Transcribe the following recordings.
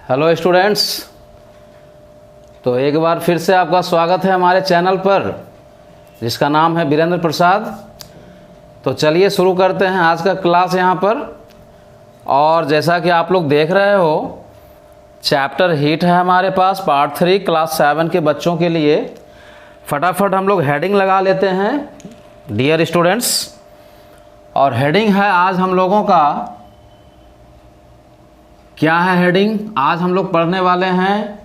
Hello students, तो एक बार फिर से आपका स्वागत है हमारे चैनल पर जिसका नाम है वीरेंद्र प्रसाद। तो चलिए शुरू करते हैं आज का क्लास यहाँ पर। और जैसा कि आप लोग देख रहे हो, चैप्टर हीट है हमारे पास, पार्ट 3 क्लास 7 के बच्चों के लिए। फटाफट हम लोग हेडिंग लगा लेते हैं डियर स्टूडेंट्स। और हेडिंग है आज हम लोगों का, क्या है हेडिंग? आज हम लोग पढ़ने वाले हैं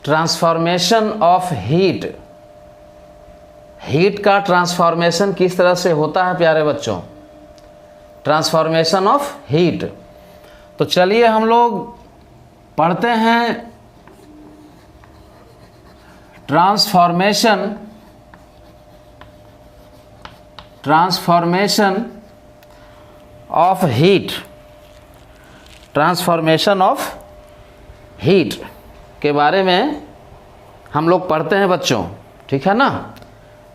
ट्रांसफॉर्मेशन ऑफ हीट। हीट का ट्रांसफॉर्मेशन किस तरह से होता है प्यारे बच्चों, ट्रांसफॉर्मेशन ऑफ हीट। तो चलिए हम लोग पढ़ते हैं transformation of heat. Transformation of heat के बारे में हम लोग पढ़ते हैं बच्चों, ठीक है ना।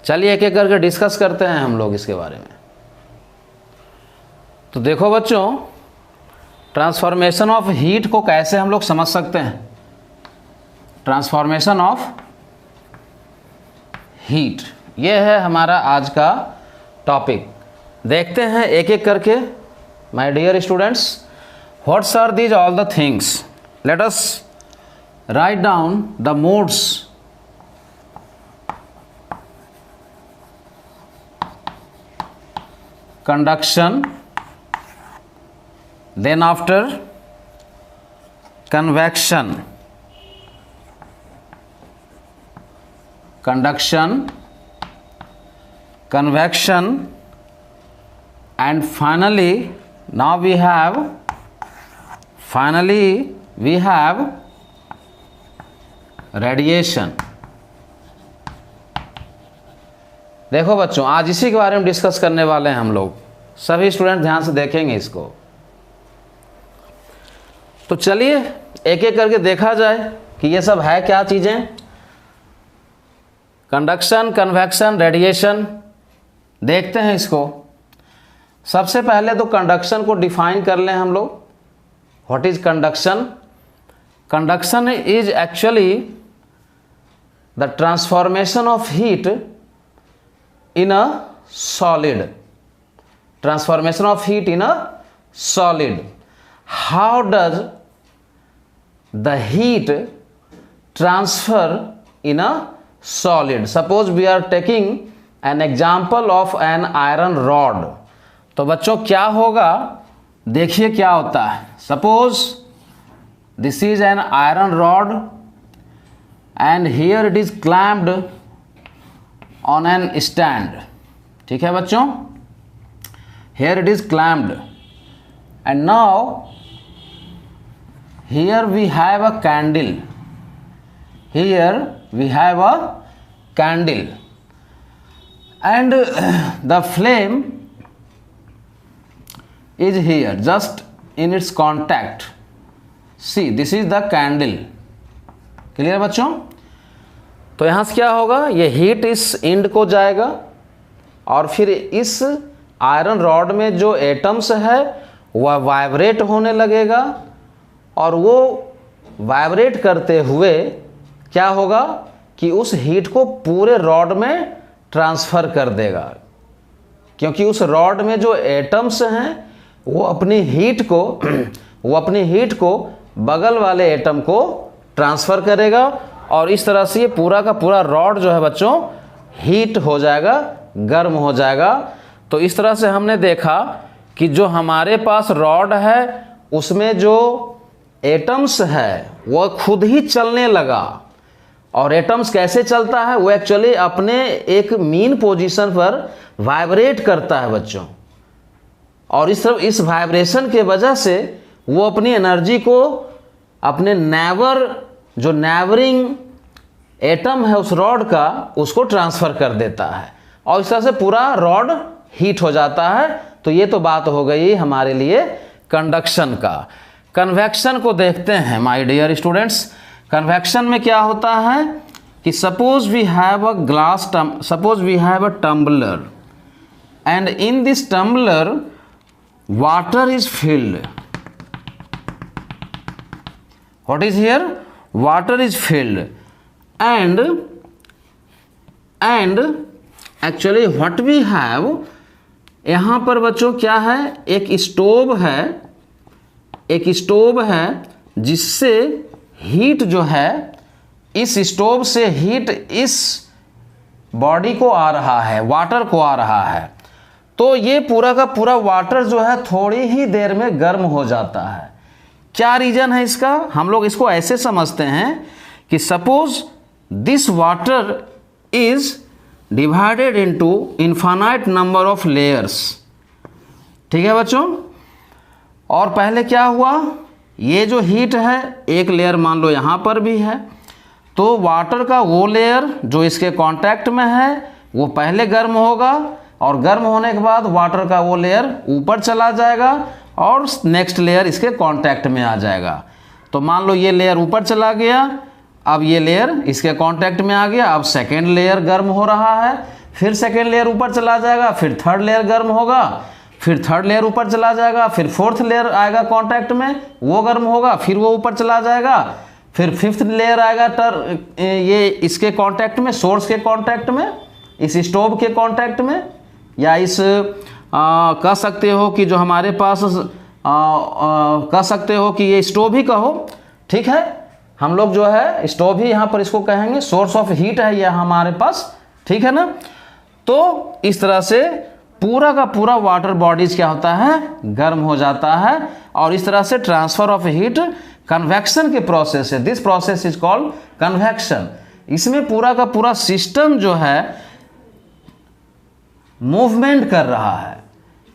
चलिए एक एक करके डिस्कस करते हैं हम लोग इसके बारे में। तो देखो बच्चों, ट्रांसफॉर्मेशन ऑफ हीट को कैसे हम लोग समझ सकते हैं। ट्रांसफॉर्मेशन ऑफ हीट, ये है हमारा आज का टॉपिक। देखते हैं एक एक करके my dear students. What are these all the things? Let us write down the modes. Conduction, then after convection. Conduction, convection, and finally we have radiation. देखो बच्चों, आज इसी के बारे में डिस्कस करने वाले हैं हम लोग। सभी स्टूडेंट ध्यान से देखेंगे इसको। तो चलिए एक एक करके देखा जाए कि ये सब है क्या चीज़ें। कंडक्शन, कन्वेक्शन, रेडिएशन, देखते हैं इसको। सबसे पहले तो कंडक्शन को डिफाइन कर लें हम लोग। What is conduction? Conduction is actually the transformation of heat in a solid. Transformation of heat in a solid. How does the heat transfer in a solid? Suppose we are taking an example of an iron rod. तो बच्चों क्या होगा, देखिए क्या होता है। Suppose this is an iron rod and here it is clamped on an stand. ठीक है बच्चों, here it is clamped and now here we have a candle. Here we have a candle and the flame is here just in its contact. See, this is the candle. Clear बच्चों? तो यहाँ से क्या होगा, ये heat इस and को जाएगा और फिर इस आयरन रॉड में जो एटम्स है वह वाइब्रेट होने लगेगा और वो वाइब्रेट करते हुए क्या होगा कि उस हीट को पूरे रॉड में ट्रांसफ़र कर देगा। क्योंकि उस रॉड में जो एटम्स हैं वो अपनी हीट को बगल वाले एटम को ट्रांसफ़र करेगा और इस तरह से ये पूरा का पूरा रॉड जो है बच्चों हीट हो जाएगा, गर्म हो जाएगा। तो इस तरह से हमने देखा कि जो हमारे पास रॉड है उसमें जो एटम्स है वह खुद ही चलने लगा। और एटम्स कैसे चलता है, वो एक्चुअली अपने एक मीन पोजीशन पर वाइब्रेट करता है बच्चों। और इस वाइब्रेशन के वजह से वो अपनी एनर्जी को अपने जो नेबरिंग एटम है उस रॉड का, उसको ट्रांसफ़र कर देता है और इस तरह से पूरा रॉड हीट हो जाता है। तो ये तो बात हो गई हमारे लिए कंडक्शन का। कन्वेक्शन को देखते हैं माय डियर स्टूडेंट्स। कन्वेक्शन में क्या होता है कि suppose we have a tumbler and in this tumbler water is filled what is here, water is filled and actually what we have, यहाँ पर बच्चों क्या है, एक स्टोव है जिससे हीट जो है, इस स्टोव से हीट इस बॉडी को आ रहा है, वाटर को आ रहा है। तो ये पूरा का पूरा वाटर जो है थोड़ी ही देर में गर्म हो जाता है। क्या रीजन है इसका, हम लोग इसको ऐसे समझते हैं कि suppose this water is divided into infinite number of layers, ठीक है बच्चों। और पहले क्या हुआ, ये जो हीट है एक लेयर मान लो यहाँ पर भी है, तो वाटर का वो लेयर जो इसके कांटेक्ट में है वो पहले गर्म होगा, और गर्म होने के बाद वाटर का वो लेयर ऊपर चला जाएगा और नेक्स्ट लेयर इसके कांटेक्ट में आ जाएगा। तो मान लो ये लेयर ऊपर चला गया, अब ये लेयर इसके कांटेक्ट में आ गया, अब सेकेंड लेयर गर्म हो रहा है, फिर सेकेंड लेयर ऊपर चला जाएगा, फिर थर्ड लेयर गर्म होगा, फिर थर्ड लेयर ऊपर चला जाएगा, फिर फोर्थ लेयर आएगा कांटेक्ट में, वो गर्म होगा, फिर वो ऊपर चला जाएगा, फिर फिफ्थ लेयर आएगा ये इसके कांटेक्ट में, सोर्स के कांटेक्ट में, इस स्टोव के कांटेक्ट में, या इस कह सकते हो कि जो हमारे पास कह सकते हो कि ये स्टोव ही कहो, ठीक है, हम लोग जो है स्टोव ही यहाँ पर इसको कहेंगे, सोर्स ऑफ हीट है ये हमारे पास, ठीक है ना। तो इस तरह से पूरा का पूरा वाटर बॉडीज क्या होता है, गर्म हो जाता है, और इस तरह से ट्रांसफर ऑफ हीट कन्वेक्शन के प्रोसेस है, this process is called convection. इसमें पूरा का पूरा सिस्टम जो है मूवमेंट कर रहा है,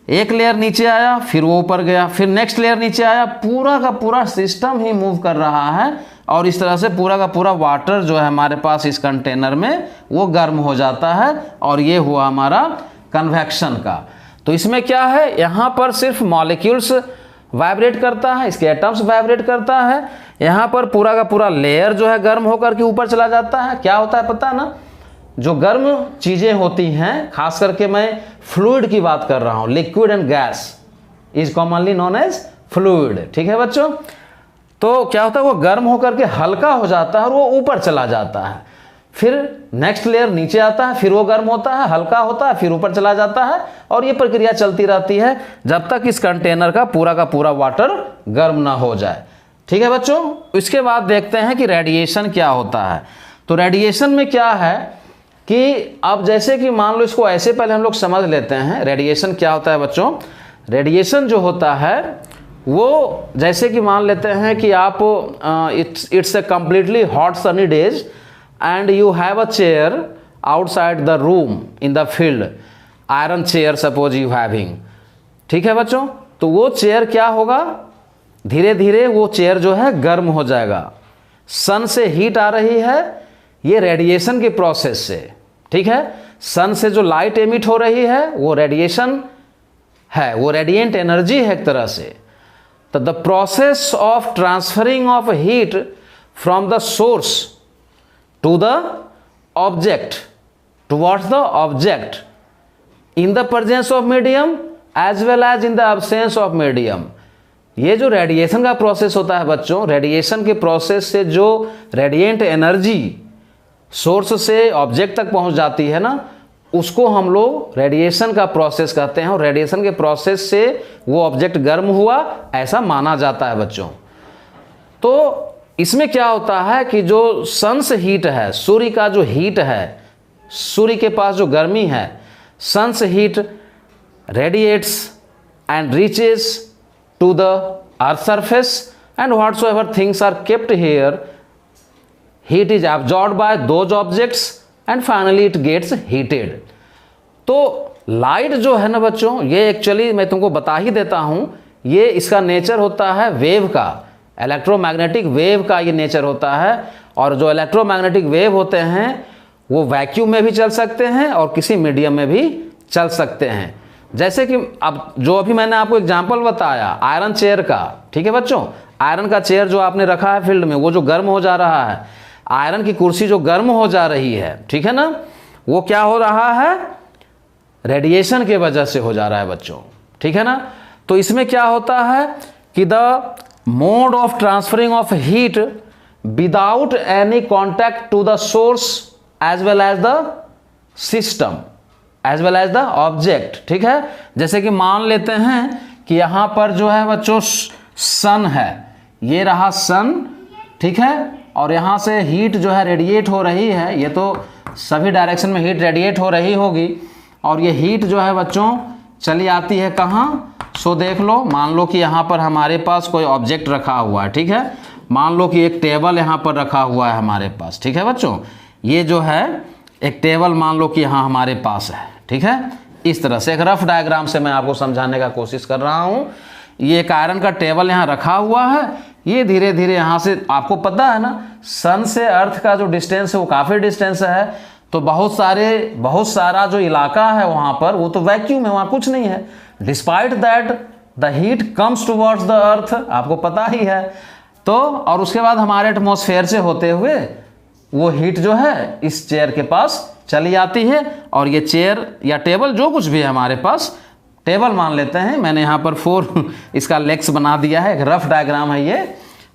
एक लेयर नीचे आया फिर वो ऊपर गया, फिर नेक्स्ट लेयर नीचे आया, पूरा का पूरा सिस्टम ही मूव कर रहा है, और इस तरह से पूरा का पूरा वाटर जो है हमारे पास इस कंटेनर में वो गर्म हो जाता है, और ये हुआ हमारा कन्वेक्शन का। तो इसमें क्या है, यहाँ पर सिर्फ मॉलिक्यूल्स वाइब्रेट करता है, इसके एटम्स वाइब्रेट करता है, यहाँ पर पूरा का पूरा लेयर जो है गर्म होकर के ऊपर चला जाता है। क्या होता है पता है ना, जो गर्म चीज़ें होती हैं, खास करके मैं फ्लूइड की बात कर रहा हूँ, liquid and gas is commonly known as fluid, ठीक है बच्चों। तो क्या होता है, वो गर्म होकर के हल्का हो जाता है और वो ऊपर चला जाता है, फिर नेक्स्ट लेयर नीचे आता है, फिर वो गर्म होता है, हल्का होता है, फिर ऊपर चला जाता है, और ये प्रक्रिया चलती रहती है जब तक इस कंटेनर का पूरा वाटर गर्म ना हो जाए, ठीक है बच्चों। इसके बाद देखते हैं कि रेडिएशन क्या होता है। तो रेडिएशन में क्या है कि अब जैसे कि मान लो इसको ऐसे पहले हम लोग समझ लेते हैं, रेडिएशन क्या होता है बच्चों। रेडिएशन जो होता है वो जैसे कि मान लेते हैं कि आप it's a completely hot Sunny days and you have a chair outside the room in the field, iron chair suppose you having, ठीक है बच्चों। तो वो चेयर क्या होगा, धीरे धीरे वो चेयर जो है गर्म हो जाएगा, सन से हीट आ रही है, ये रेडिएशन के प्रोसेस से, ठीक है, सन से जो लाइट एमिट हो रही है वो रेडिएशन है, वो रेडिएंट एनर्जी है एक तरह से। तो the process of transferring of heat from the source to the object, towards the object in the presence of medium as well as in the absence of medium, ये जो radiation का process होता है बच्चों, रेडिएशन के process से जो radiant energy source से ऑब्जेक्ट तक पहुंच जाती है ना, उसको हम लोग रेडिएशन का प्रोसेस कहते हैं, और रेडिएशन के प्रोसेस से वो ऑब्जेक्ट गर्म हुआ ऐसा माना जाता है बच्चों। तो इसमें क्या होता है कि जो सन से हीट है, सूर्य का जो हीट है, सूर्य के पास जो गर्मी है, सन से heat radiates and reaches to the earth surface and whatsoever things are kept here, heat is absorbed by those objects and finally it gets heated. तो लाइट जो है ना बच्चों, ये एक्चुअली मैं तुमको बता ही देता हूँ, ये इसका नेचर होता है वेव का, इलेक्ट्रोमैग्नेटिक वेव का ये नेचर होता है। और जो इलेक्ट्रोमैग्नेटिक वेव होते हैं वो वैक्यूम में भी चल सकते हैं और किसी मीडियम में भी चल सकते हैं। जैसे कि अब जो अभी मैंने आपको एग्जांपल बताया आयरन चेयर का, ठीक है बच्चों, आयरन का चेयर जो आपने रखा है फील्ड में, वो जो गर्म हो जा रहा है, आयरन की कुर्सी जो गर्म हो जा रही है, ठीक है ना, वो क्या हो रहा है, रेडिएशन के वजह से हो जा रहा है बच्चों, ठीक है ना। तो इसमें क्या होता है कि the mode of transferring of heat without any contact to the source as well as the system as well as the object। ठीक है, जैसे कि मान लेते हैं कि यहाँ पर जो है बच्चों सन है, ये रहा सन, ठीक है, और यहाँ से हीट जो है रेडिएट हो रही है, ये तो सभी डायरेक्शन में हीट रेडिएट हो रही होगी, और ये हीट जो है बच्चों चली आती है कहाँ। सो देख लो, मान लो कि यहाँ पर हमारे पास कोई ऑब्जेक्ट रखा हुआ है, ठीक है, मान लो कि एक टेबल यहाँ पर रखा हुआ है हमारे पास, ठीक है बच्चों, ये जो है एक टेबल मान लो कि यहाँ हमारे पास है, ठीक है। इस तरह से एक रफ डायग्राम से मैं आपको समझाने का कोशिश कर रहा हूँ। ये एक आयरन का टेबल यहाँ रखा हुआ है, ये धीरे धीरे यहाँ से, आपको पता है ना सन से अर्थ का जो डिस्टेंस है वो काफ़ी डिस्टेंस है, तो बहुत सारा जो इलाका है वहाँ पर वो तो वैक्यूम है, वहाँ कुछ नहीं है। Despite that the heat comes towards the earth, आपको पता ही है। तो और उसके बाद हमारे एटमॉस्फेयर से होते हुए वो हीट जो है इस चेयर के पास चली आती है, और ये चेयर या टेबल जो कुछ भी है हमारे पास, टेबल मान लेते हैं, मैंने यहाँ पर 4 इसका लेग्स बना दिया है, एक रफ डायग्राम है ये।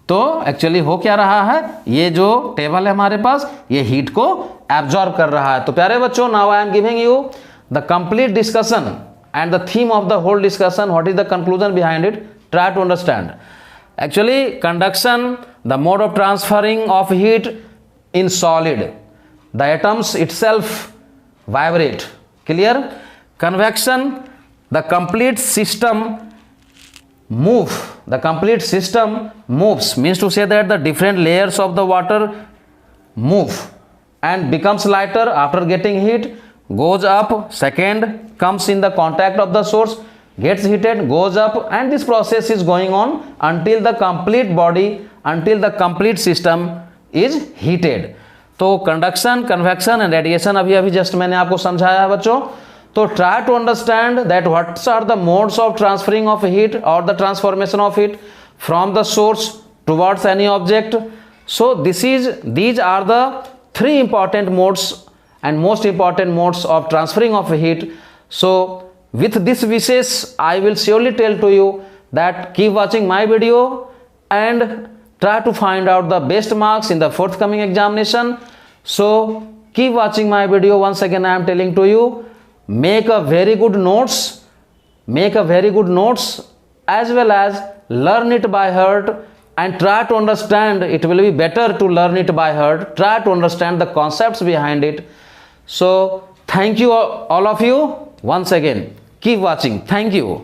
तो एक्चुअली हो क्या रहा है, ये जो टेबल है हमारे पास ये हीट को एब्जॉर्ब कर रहा है। तो प्यारे बच्चों, now I am giving you the complete discussion and the theme of the whole discussion, what is the conclusion behind it, try to understand. Actually conduction, the mode of transferring of heat in solid, the atoms itself vibrate, clear? Convection, the complete system moves, means to say that the different layers of the water move and becomes lighter after getting heat, goes up, second comes in the contact of the source, gets heated, goes up, and this process is going on until the complete system is heated. तो conduction, convection and radiation अभी just मैंने आपको समझाया है बच्चों। तो try to understand that what's are the modes of transferring of heat और the transformation of heat from the source towards any object. So these are the 3 important modes and most important modes of transferring of heat. So with this wishes I will surely tell to you that keep watching my video and try to find out the best marks in the forthcoming examination. So keep watching my video. Once again I am telling to you, make a very good notes as well as learn it by heart and try to understand. It will be better to learn it by heart. Try to understand the concepts behind it. So thank you all of you once again. Keep watching. Thank you.